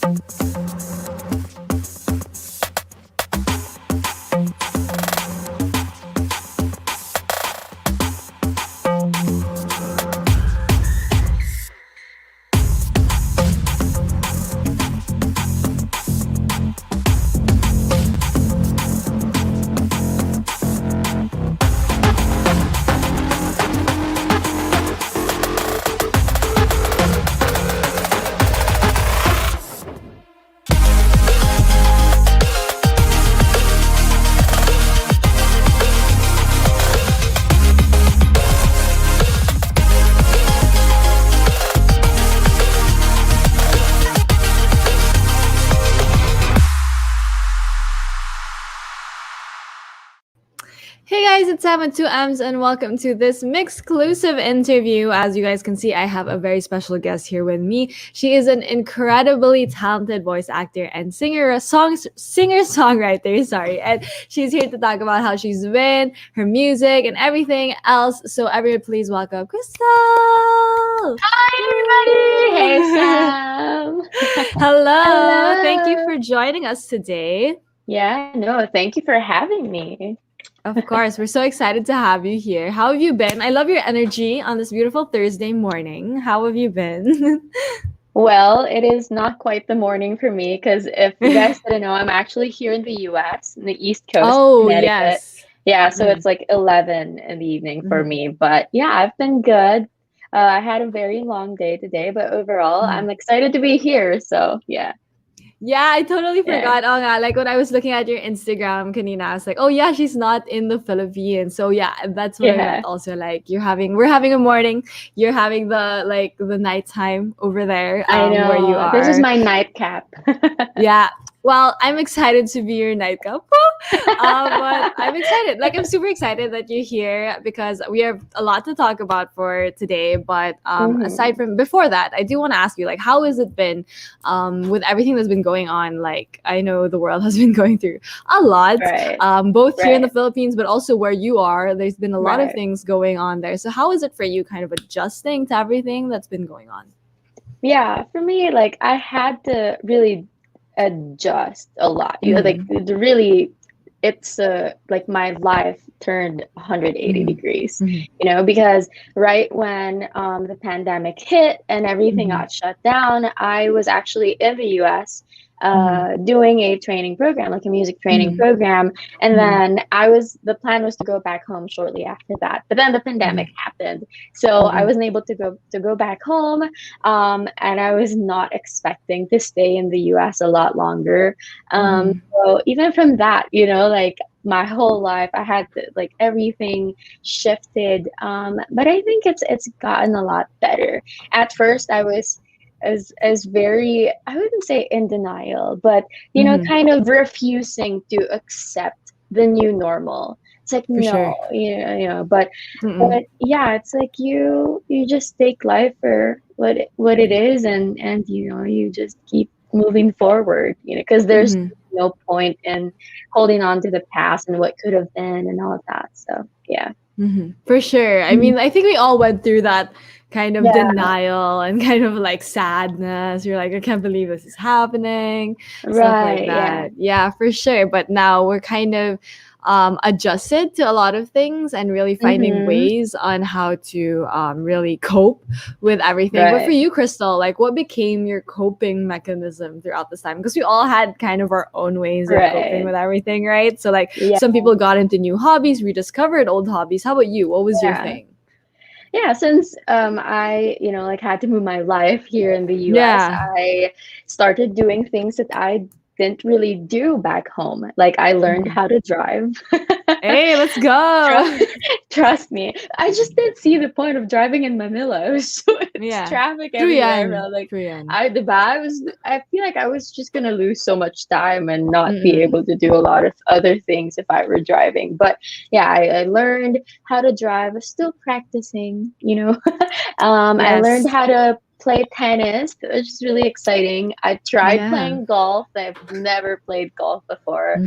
Hey guys, it's Sam with 2Ms and welcome to this MYXclusive interview. As you guys can see, I have a very special guest here with me. She is an incredibly talented voice actor and singer-songwriter, and she's here to talk about how she's been, her music, and everything else. So everyone, please welcome Krystle! Hi everybody! Hey Sam! Hello! Hello! Thank you for joining us today. Yeah, no, thank you for having me. Of course, we're so excited to have you here. How have you been? I love your energy on this beautiful Thursday morning. How have you been? Well, it is not quite the morning for me because if you guys didn't know, I'm actually here in the US, in the East Coast, Oh, Connecticut. yes. Yeah, so it's like 11 in the evening for me. But yeah, I've been good. I had a very long day today, but overall, I'm excited to be here. So yeah. Yeah, I totally forgot. Oh, nga, like when I was looking at your Instagram kanina, I was like, oh yeah, she's not in the Philippines. So yeah, that's what I meant also. Like we're having a morning, you're having the nighttime over there I know. where you are. This is my nightcap. Yeah. Well, I'm excited to be your nightcap. But I'm excited. Like, I'm super excited that you're here because we have a lot to talk about for today. But aside from before that, I do want to ask you, like, how has it been with everything that's been going on? Like, I know the world has been going through a lot, both here in the Philippines, but also where you are. There's been a lot of things going on there. So how is it for you kind of adjusting to everything that's been going on? Yeah, for me, like, I had to really adjust a lot. You know, like really it's like my life turned 180 degrees, you know, because right when the pandemic hit and everything got shut down, I was actually in the US doing a training program, like a music training program. And then the plan was to go back home shortly after that. But then the pandemic happened. So I wasn't able to go back home. And I was not expecting to stay in the US a lot longer. So even from that, you know, like my whole life, I had to, like everything shifted. But I think it's gotten a lot better. At first I was as very, I wouldn't say in denial, but you know, kind of refusing to accept the new normal. It's like you know, but yeah, it's like you just take life for what it is, and you know, you just keep moving forward, you know, because there's no point in holding on to the past and what could have been and all of that. So yeah. For sure. I mean, I think we all went through that kind of denial and kind of like sadness. You're like, I can't believe this is happening. Stuff like that. Yeah, for sure. But now we're kind of adjusted to a lot of things and really finding ways on how to really cope with everything. But for you, Krystle, like what became your coping mechanism throughout this time? Because we all had kind of our own ways of coping with everything, right? So like some people got into new hobbies, rediscovered old hobbies. How about you? What was your thing? Yeah, since I, you know, like had to move my life here in the US, I started doing things that I didn't really do back home. Like I learned how to drive. Hey, let's go. Trust me. I just didn't see the point of driving in Manila. It was so traffic everywhere. Like I feel like I was just gonna lose so much time and not be able to do a lot of other things if I were driving. But yeah, I learned how to drive. I'm still practicing, you know. I learned how to play tennis. It was just really exciting. I tried playing golf. I've never played golf before.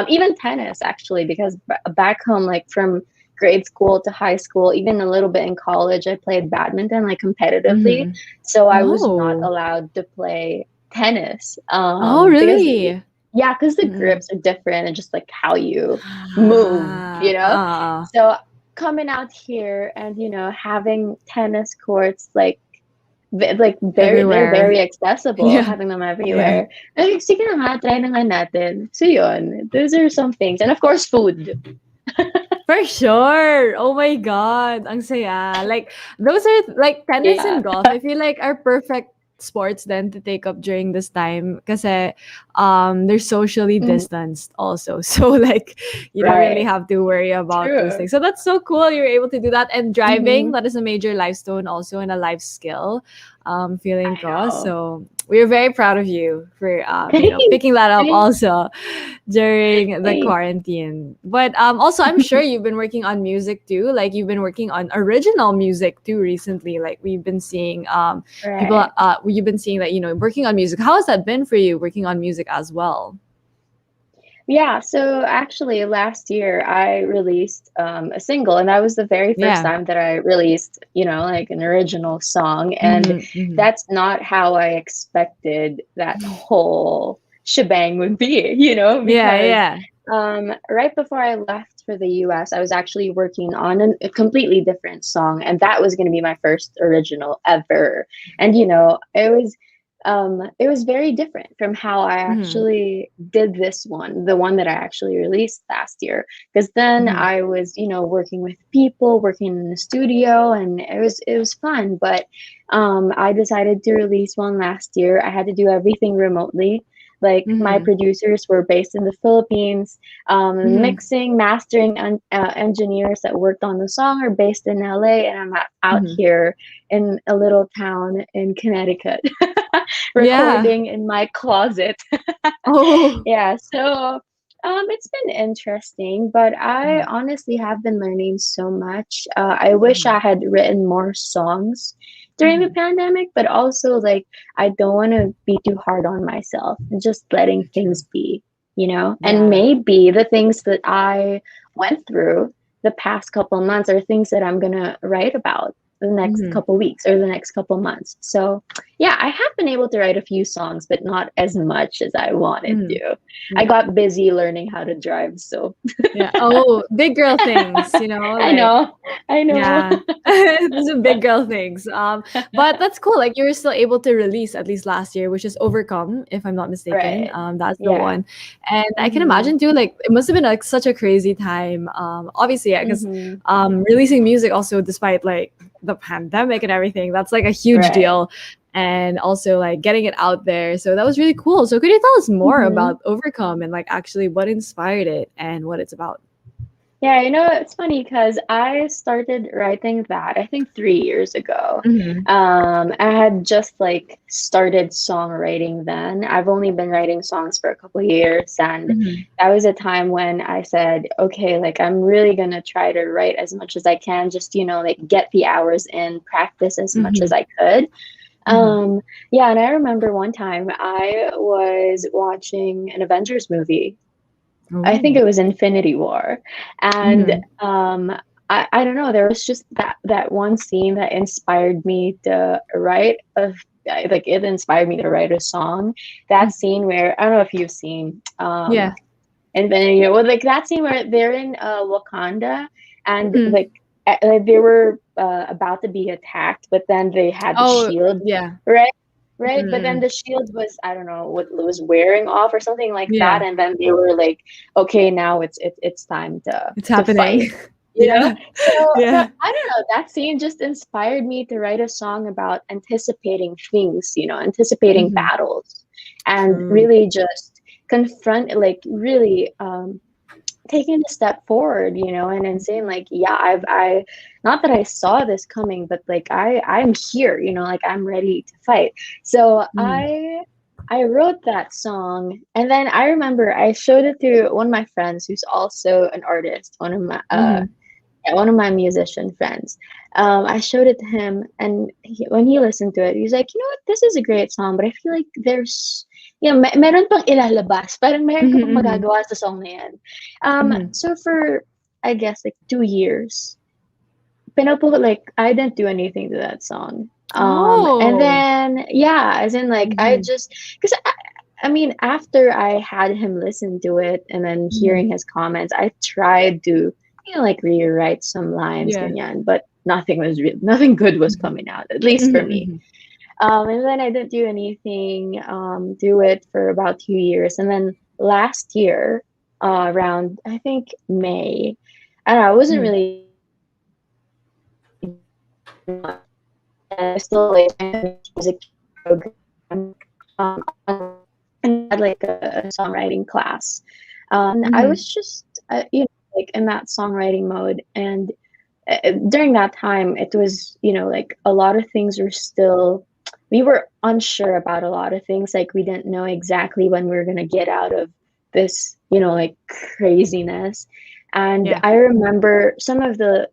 Even tennis, actually, because back home, like from grade school to high school, even a little bit in college, I played badminton like competitively. So I was not allowed to play tennis. Oh, Because really? yeah, because the Mm-mm. grips are different and just like how you move, Ah, you know? uh, So coming out here and, having tennis courts like they're everywhere. very accessible, Yeah, having them yeah. everywhere. Like, sige na nga, try na nga natin. So yun, those are some things. And of course, food. For sure. Oh my God. Ang saya. Like, those are like tennis Yeah. and golf. I feel like are perfect sports then to take up during this time kasi they're socially Mhm. distanced also. So like you don't really Right. have to worry about those True. things. So that's so cool you're able to do that. And driving, Hmm. that is a major life stone also and a life skill. Feeling I ko. know. So we're very proud of you for Thanks. picking that up Thanks. also during the Thanks. quarantine. But also, I'm sure you've been working on music too. Like you've been working on original music too recently. Like we've been seeing people. Right. You've been seeing that working on music. How has that been for you working on music as well? Yeah, so actually last year I released a single, and that was the very first Yeah. time that I released, like an original song. And Mm-hmm, mm-hmm. that's not how I expected that whole shebang would be, Yeah, because yeah. right before I left for the US, I was actually working on a completely different song, and that was going to be my first original ever. And it was very different from how I Mm-hmm, actually did this one, the one that I actually released last year. Because then mm-hmm, I was, working with people, working in the studio, and it was fun. But I decided to release one last year. I had to do everything remotely. Like my mm-hmm, producers were based in the Philippines. mm-hmm, Mixing, mastering, engineers that worked on the song are based in LA, and I'm out mm-hmm. here in a little town in Connecticut. Yeah. Recording in my closet. Oh. Yeah, so it's been interesting, but I Mm-hmm, honestly have been learning so much. I wish mm-hmm, I had written more songs during the mm-hmm. pandemic, but also like I don't want to be too hard on myself and just letting True. things be. And Yeah. maybe the things that I went through the past couple months are things that I'm gonna write about the next Mm-hmm. couple weeks or the next couple months. So yeah, I have been able to write a few songs, but not as much as I wanted Mm-hmm. to. I Yeah. got busy learning how to drive, so Yeah. Oh, big girl things, I like know, I know. yeah. These are big girl things. But that's cool. Like you were still able to release at least last year, which is Overcome, if I'm not mistaken. Right. That's the Yeah. one. And I can Mhm. imagine too, like it must have been like such a crazy time. Obviously, yeah, because Mhm. releasing music also despite like the pandemic and everything, that's like a huge Right. deal. And also like getting it out there. So that was really cool. So could you tell us more Mhm. about Overcome and like actually what inspired it and what it's about? Yeah, it's funny because I started writing that I think 3 years ago. Mm-hmm. I had just like started songwriting then. I've only been writing songs for a couple of years, and Mm-hmm. that was a time when I said, okay, like I'm really gonna try to write as much as I can, just like get the hours in, practice as much as Mm-hmm. I could. Mm-hmm. Yeah, and I remember one time I was watching an Avengers movie. I think Oh. it was Infinity War. And Mhm. I don't know, there was just that one scene that inspired me to write like it inspired me to write a song. That Mhm. scene where I don't know if you've seen Yeah. Infinity War, well, like that scene where they're in Wakanda, and Mhm. like they were about to be attacked, but then they had the Oh, shield, yeah. right? Right, but then Mm. the shield was, I don't know what was wearing off or something like that, Yeah. and then they were like, okay, now it's time to It's fight. happening. You know, Yeah. so Yeah. I don't know. That scene just inspired me to write a song about anticipating things, anticipating Mhm. battles, and True. really just confront, like really taking a step forward, and saying like, yeah, I not that I saw this coming, but like I'm here, like I'm ready to fight. So Mhm. I wrote that song, and then I remember I showed it to one of my friends who's also an artist, Mhm. one of my musician friends. I showed it to him, and when he listened to it, he was like, "You know what? This is a great song, but I feel like there's, meron pang ilalabas. Parang meron ka Mhm, pang mhm. magagawa sa song na yan." Mhm. So for, I guess, like 2 years, like I didn't do anything to that song. And Oh. then yeah, as in like I Mhm. just because I mean after I had him listen to it and then Mhm. hearing his comments, I tried to like rewrite some lines, Yeah. ganyan, but nothing good was Mhm. coming out, at least for Mhm, me. mhm. And then I didn't do anything, do it for about 2 years. And then last year, around I think May, I don't know, I wasn't Mhm. really and I still like music program, and had like a songwriting class. And I Mhm. was just, like in that songwriting mode. And during that time, it was, like a lot of things were still, we were unsure about a lot of things. Like we didn't know exactly when we were going to get out of this, like craziness. And Yeah. I remember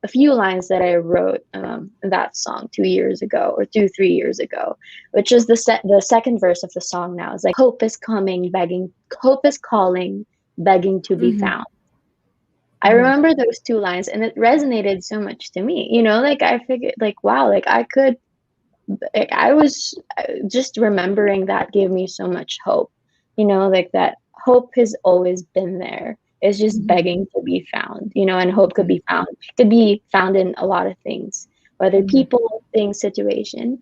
a few lines that I wrote in that song 2 years ago or 3 years ago, which is the second verse of the song now. It's like, hope is coming, begging, hope is calling, begging to be Mhm. found. I Mhm. remember those two lines and it resonated so much to me. Like I figured like wow, like I was just remembering that gave me so much hope. Like that hope has always been there. It's just Mhm. begging to be found, and hope Mhm. could be found in a lot of things, whether Mhm. people, things, situation.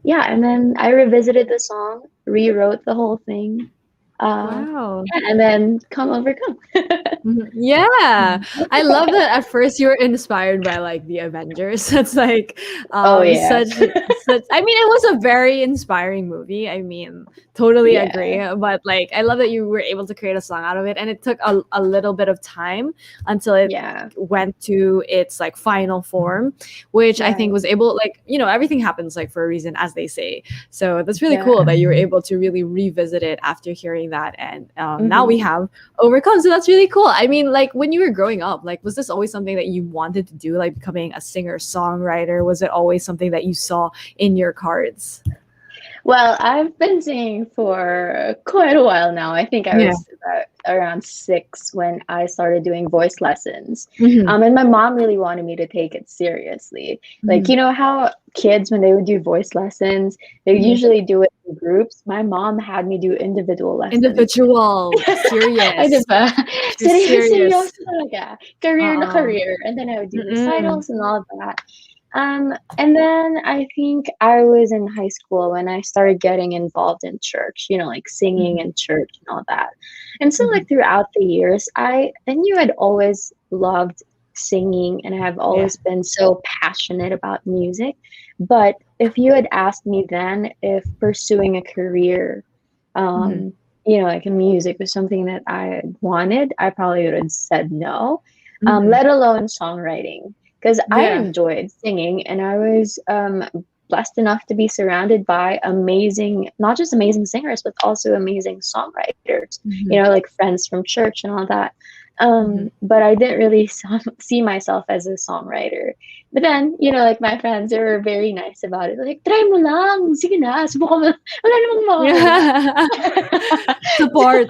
Yeah, and then I revisited the song, rewrote the whole thing, Wow. yeah, and then come overcome. Mhm. Yeah. I love that at first you were inspired by like the Avengers. It's like Oh yeah. such I mean it was a very inspiring movie. I mean, totally Yeah. agree. But like I love that you were able to create a song out of it and it took a little bit of time until it Yeah. went to its like final form, which I think Right. was able like, everything happens like for a reason as they say. So that's really Yeah. cool that you were able to really revisit it after hearing that and now we Mm-hmm. have overcome. So that's really cool. I mean, like when you were growing up, like was this always something that you wanted to do, like becoming a singer songwriter? Was it always something that you saw in your cards? Well, I've been singing for quite a while now. I think I Yeah. was about around 6 when I started doing voice lessons. Hmm. And my mom really wanted me to take it seriously. Like, Hmm. how kids, when they would do voice lessons, they Hmm. usually do it in groups. My mom had me do individual lessons. Individual, Ay, di serious. ba? She's serious. Seryoso talaga. Career na Uh-uh. career. And then I would do Mm-mm. recitals and all that. And then I think I was in high school when I started getting involved in church, like singing Hmm. in church and all that. And so Hmm. like throughout the years, I knew I'd always loved singing and I've Yeah. always been so passionate about music. But if you had asked me then if pursuing a career, Hmm. um, like in music was something that I wanted, I probably would have said no, Hmm. let alone songwriting because I Yeah. enjoyed singing and I was blessed enough to be surrounded by amazing, not just amazing singers, but also amazing songwriters, Hmm. like friends from church and all that. Hmm. But I didn't really see myself as a songwriter. But then, like my friends, they were very nice about it. Like, try mo lang, sige na, subukan mo. Wala namang mawawala. Yeah. Support.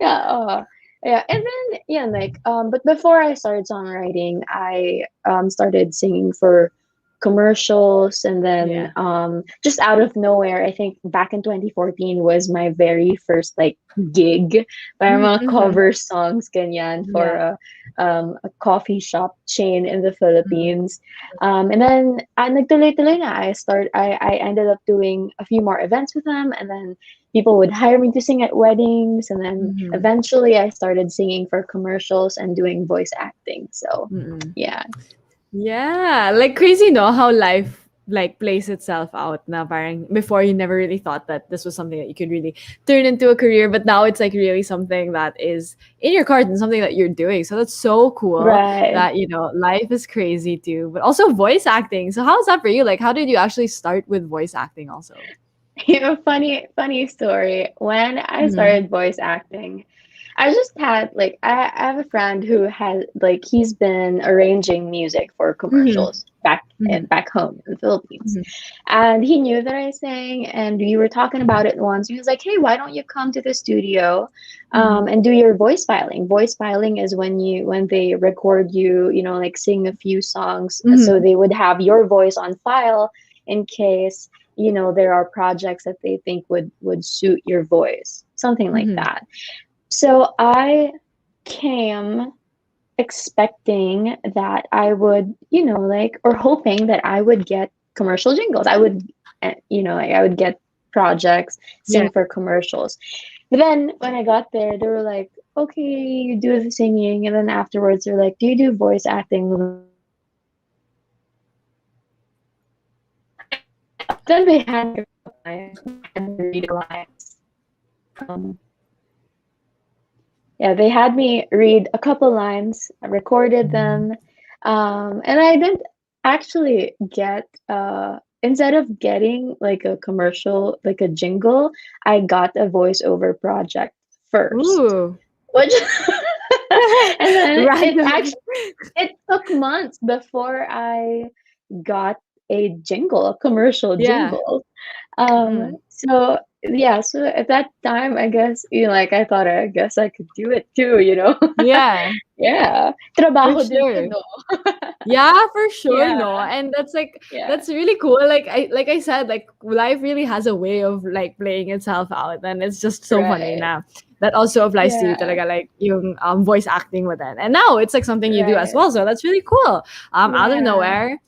Yeah, yeah, and then yeah, like but before I started songwriting, I started singing for commercials, and then Yeah. just out of nowhere, I think back in 2014 was my very first like gig, para mga Mm-hmm. cover songs ganyan for Yeah. a coffee shop chain in the Mhm. Philippines, and then nagtuloy-tuloy na. I ended up doing a few more events with them, and then people would hire me to sing at weddings, and then Mhm. eventually I started singing for commercials and doing voice acting. So Mm. yeah. Yeah, like crazy no how life like plays itself out na parang before you never really thought that this was something that you could really turn into a career, but now it's like really something that is in your cards and something that you're doing. So that's so cool Right. that life is crazy too, but also voice acting. So how's that for you? Like how did you actually start with voice acting also? Funny story. When I Mhm. started voice acting, I just had like I have a friend who has like he's been arranging music for Mhm. commercials back Mhm. back home in the Philippines. Mhm. And he knew that I sang and we were talking about it once. He was like, "Hey, why don't you come to the studio Mhm. and do your voice filing?" Voice filing is when they record you, like sing a few songs so Mhm. they would have your voice on file in case, there are projects that they think would suit your voice, something like Mm-hmm. that. So I came expecting that I would, like, or hoping that I would get commercial jingles. I would, like, I would get projects, Yeah. sing for commercials. But then when I got there, they were like, okay, you do the singing. And then afterwards, they're like, do you do voice acting? Then they had me read lines. Um, yeah, they had me read a couple lines. I recorded them, and I didn't actually get. Instead of getting like a commercial, like a jingle, I got a voiceover project first, Ooh. which and then Random. it took months before I got a jingle, a commercial Yeah. jingle. Mm. So yeah, so at that time, I guess, like I thought, I guess I could do it too, Yeah, Yeah. for Trabaho din sure. yun, no? Yeah, for sure, Yeah, no. And that's like yeah, that's really cool. Like I said, like life really has a way of like playing itself out, and it's just so funny right. now. That also applies to you Yeah, talaga, like yung voice acting with it. And now it's like something you do as right. well. So that's really cool. Out of Yeah. nowhere.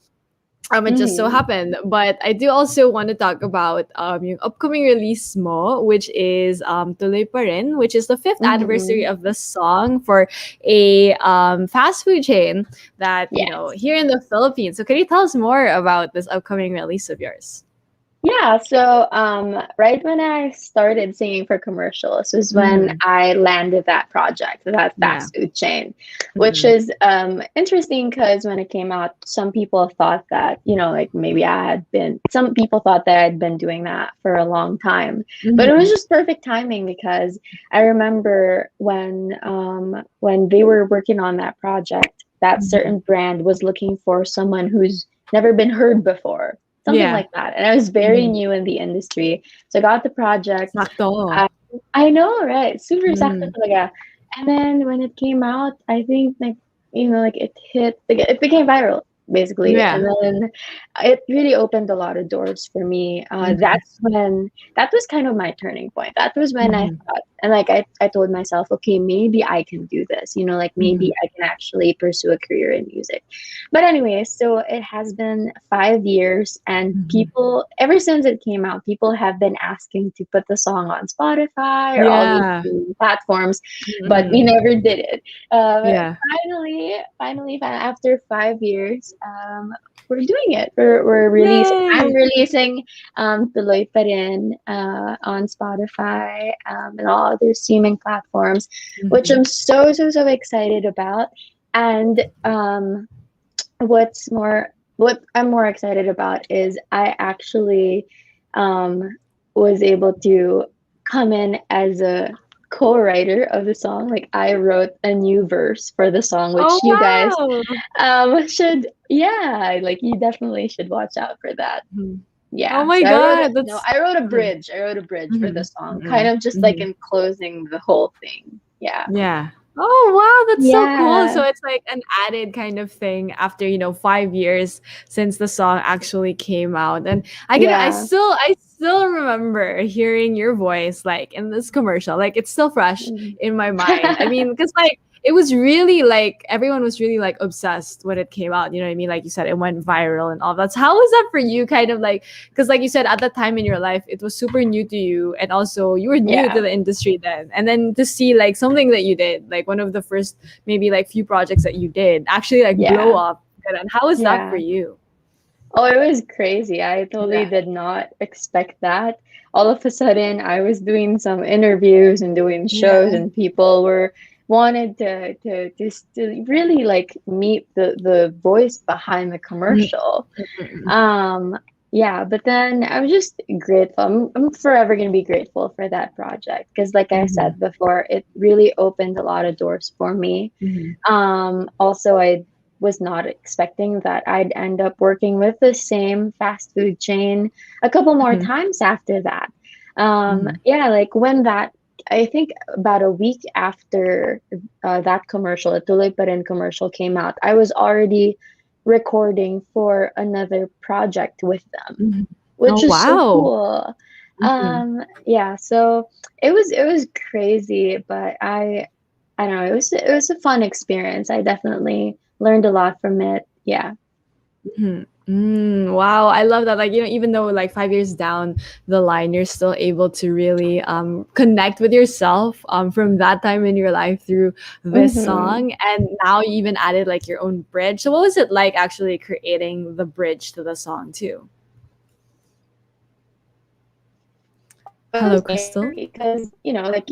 It just so Mm-hmm. happened. But I do also want to talk about yung upcoming release mo, which is Tuloy Pa Rin, which is the fifth anniversary Mm-hmm. of the song for a fast food chain that, Yes. here in the Philippines. So can you tell us more about this upcoming release of yours? Yeah, so right when I started singing for commercials was when Mm-hmm. I landed that project, that Yeah. fast food chain, which Mm-hmm. is interesting because when it came out, some people thought that, like maybe some people thought that I'd been doing that for a long time. But it was Mm-hmm. just perfect timing because I remember when they were working on that project, that Mm-hmm. certain brand was looking for someone who's never been heard before, something Yeah. like that. And I was very Mm-hmm. new in the industry. So I got the project. Sakto. I, I know, right? Super sakto Mm. talaga. And then when it came out, I think like, like it hit, like it became viral basically. Yeah. And then it really opened a lot of doors for me. Mm-hmm. That was kind of my turning point. That was when I Mm-hmm. thought, and like I told myself, okay, maybe I can do this, like Mm-hmm. maybe I can actually pursue a career in music. But anyway, so it has been 5 years, and Mm-hmm. people, ever since it came out, people have been asking to put the song on Spotify or all these Yeah. platforms, but we Mm-hmm. never did it. Yeah. Finally, after 5 years, we're doing it. We're releasing. I'm Yay. releasing Tuloy Pa Rin on Spotify and all other streaming platforms, which Mm-hmm. I'm so so so excited about. And what I'm more excited about is I actually um, was able to come in as a co-writer of the song. Like I wrote a new verse for the song, which Oh you guys wow. should, yeah, like you definitely should watch out for that. Mhm. Oh Yeah, my so god, I wrote a mhm, bridge. I wrote a bridge for the mhm, song, kind mhm, of just like mhm. in closing the whole thing. Yeah. Yeah. Oh wow, that's so cool. Yeah. So it's like an added kind of thing after, 5 years since the song actually came out. And Yeah. I still remember hearing your voice like in this commercial. Like it's still fresh Mm. in my mind. I mean, because like it was really like everyone was really like obsessed when it came out. You know what I mean? Like you said, it went viral and all that. So how was that for you? Kind of like because like you said, at that time in your life, it was super new to you, and also you were new to Yeah. the industry then. And then to see like something that you did, like one of the first maybe like few projects that you did, actually like blow Yeah. up. And how was that for Yeah. you? Oh, it was crazy. I totally Yeah. did not expect that. All of a sudden, I was doing some interviews and doing shows, Yeah. and people were wanted to just to really like meet the voice behind the Mm, commercial. mm, mm, mm. Um, yeah, but then I was just grateful. I'm forever gonna be grateful for that project because, like I Mhm, said before, it really opened a lot of doors for me. mhm, Also, I was not expecting that I'd end up working with the same fast food chain a couple more mhm, times after that. mhm, Yeah, like when that, I think about a week after that commercial, the Tuloy Pa Rin commercial came out, I was already recording for another project with them, Mhm. which Oh, is so wow. cool. Mhm. Yeah, so it was crazy, but I don't know, it was a fun experience. I definitely learned a lot from it. Yeah. Mhm. Wow, I love that. Like, even though like 5 years down the line, you're still able to really connect with yourself from that time in your life through this Mm-hmm. song. And now you even added like your own bridge. So what was it like actually creating the bridge to the song too? It was Hello, Krystle? scary because, like,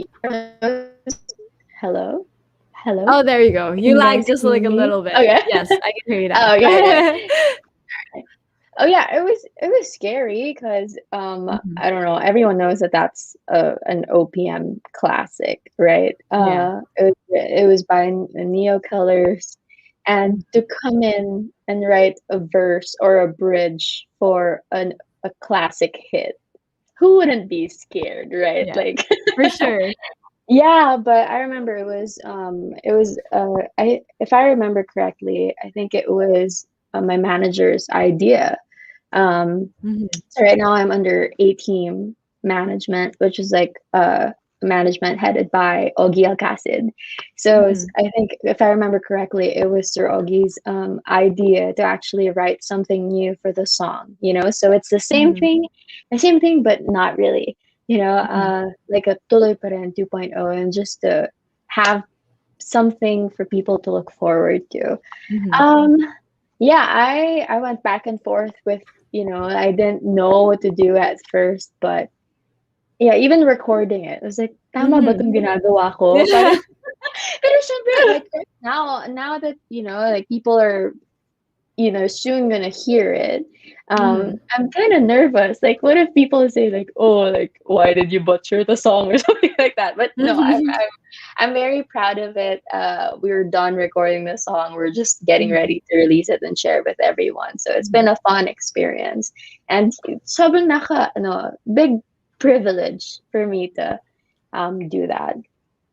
hello? Hello? Oh, there you go. Can You you lagged guys just hear like a me? little bit. Okay. Yes, I can hear you Oh, now. okay, okay. Oh yeah, it was scary because Mhm. I don't know, everyone knows that that's an OPM classic, right? Yeah. It was by Neo Colors, and to come in and write a verse or a bridge for a classic hit, who wouldn't be scared, right? Yeah, Like, for sure. yeah, but I remember I if I remember correctly, I think it was my manager's idea. Mhm. So right now I'm under A team management, which is like management headed by Ogi Alcacid. So Mhm. I think if I remember correctly, it was Sir Ogi's idea to actually write something new for the song. So it's Mhm. the same thing, but not really. Mhm. Like a Tuloy Pa Rin 2.0, and just to have something for people to look forward to. Mhm. Um, yeah, I went back and forth with, I didn't know what to do at first, but yeah, even recording it, I was like, tama ba Mhm. itong ginagawa ko? Parang, pero syempre, like, now that, like, people are, soon gonna hear it. Mhm. I'm kind of nervous. Like, what if people say like, "Oh, like, why did you butcher the song?" or something like that? But no, I'm Mhm. I'm I'm very proud of it. We were done recording the song. We're just getting Mhm. ready to release it and share it with everyone. So it's Mhm. been a fun experience, and sobrang big privilege for me to do that.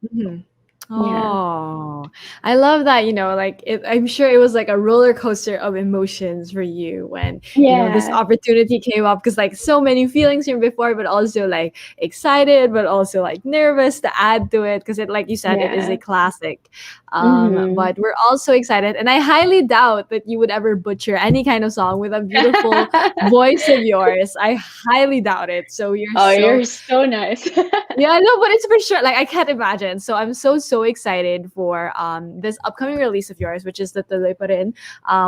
Mhm. Yeah. Oh, I love that, like I'm sure it was like a roller coaster of emotions for you when, this Yeah. opportunity came up because like so many feelings from before, but also like excited, but also like nervous to add to it because it, like you said, it is a Yeah. classic. Mm-hmm. But we're also excited, and I highly doubt that you would ever butcher any kind of song with a beautiful voice of yours. I highly doubt it. So you're Oh, so you're so nice. yeah, no, but it's for sure. Like I can't imagine. So I'm so excited for this upcoming release of yours, which is the Tuloy Pa Rin,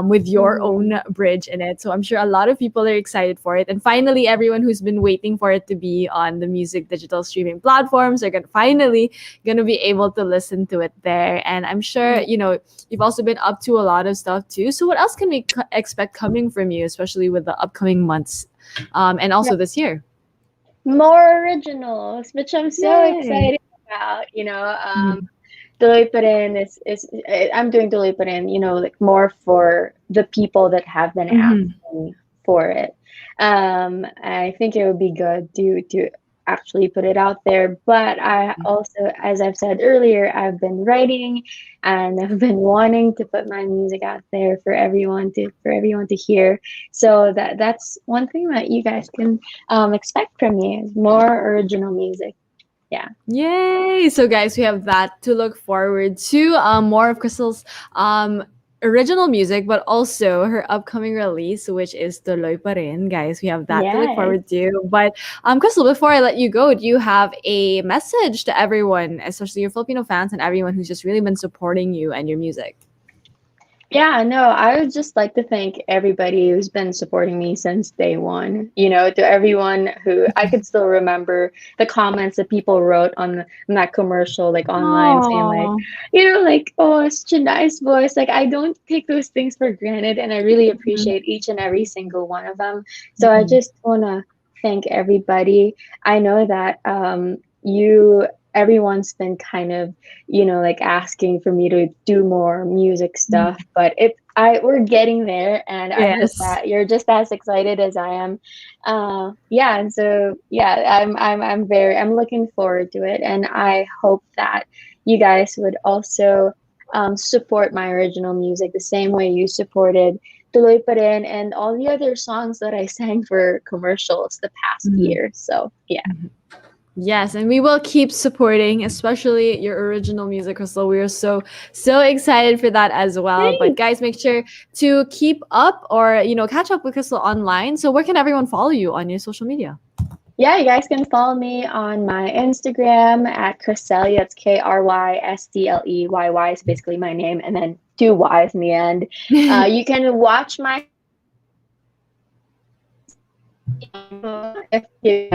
with your Mhm. own bridge in it. So I'm sure a lot of people are excited for it. And finally, everyone who's been waiting for it to be on the music digital streaming platforms are gonna be able to listen to it there. And I'm sure, Yeah. you've also been up to a lot of stuff too. So what else can we expect coming from you, especially with the upcoming months, and Yeah. also this year? More originals, which I'm so Yay. excited about. Mhm. Tuloy Pa Rin I'm doing Tuloy Pa Rin, like more for the people that have been Mhm. asking for it. I think it would be good to actually put it out there. But I also, as I've said earlier, I've been writing and I've been wanting to put my music out there for everyone to hear. So that's one thing that you guys can expect from me is more original music. Yeah. Yay! So, guys, we have that to look forward to. More of Crystal's original music, but also her upcoming release, which is Tuloy Pa Rin. Guys, we have that to look Yes. forward to. But, Crystal, before I let you go, do you have a message to everyone, especially your Filipino fans and everyone who's just really been supporting you and your music? Yeah, no, I would just like to thank everybody who's been supporting me since day one. To everyone who I could still remember the comments that people wrote on that commercial, like online, saying like, Oh. like, oh, such a nice voice. Like, I don't take those things for granted, and I really appreciate each and every single one of them. So I just want to thank everybody. I know that everyone's been kind of like asking for me to do more music stuff, but we're getting there, and I hope Yes. that you're just as excited as I am. Yeah, and so yeah, I'm looking forward to it, and I hope that you guys would also support my original music the same way you supported Tuloy Pa Rin, and all the other songs that I sang for commercials the past year. So yeah. Yes, and we will keep supporting, especially your original music, Krystle. We are so excited for that as well. Thanks. But guys, make sure to keep up or catch up with Krystle online. So where can everyone follow you on your social media? Yeah, you guys can follow me on my Instagram at Krystle. That's KRYSTLEYY. It's basically my name, and then 2 Y's in the end. You can watch my if you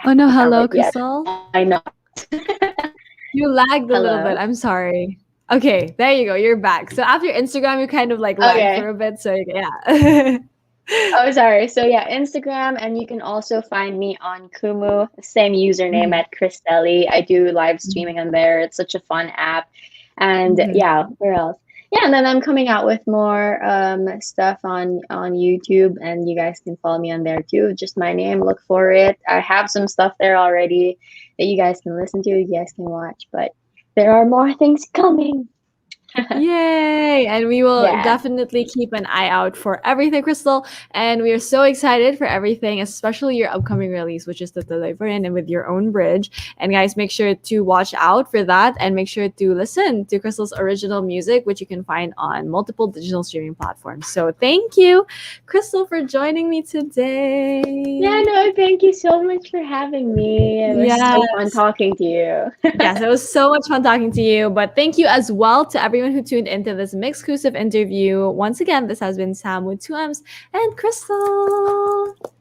Oh no, hello, it yet. Krystle. I know. You lagged a little Hello? bit. I'm sorry. Okay, there you go. You're back. So after Instagram, you kind of like lagged for a bit. So yeah. Oh, sorry. So yeah, Instagram, and you can also find me on Kumu, same username at Krystle. I do live streaming on there. It's such a fun app. And yeah, where else? Yeah, and then I'm coming out with more stuff on YouTube, and you guys can follow me on there too. Just my name, look for it. I have some stuff there already that you guys can listen to, you guys can watch, but there are more things coming. Yay! And we will definitely keep an eye out for everything, Krystle. And we are so excited for everything, especially your upcoming release, which is the Deliverin and with your own bridge. And guys, make sure to watch out for that and make sure to listen to Krystle's original music, which you can find on multiple digital streaming platforms. So thank you, Krystle, for joining me today. Yeah, no, thank you so much for having me. It was so fun talking to you. Yes, it was so much fun talking to you. But thank you as well to everyone who tuned into this MYXclusive interview. Once again, this has been Sam with 2 M's and Krystle.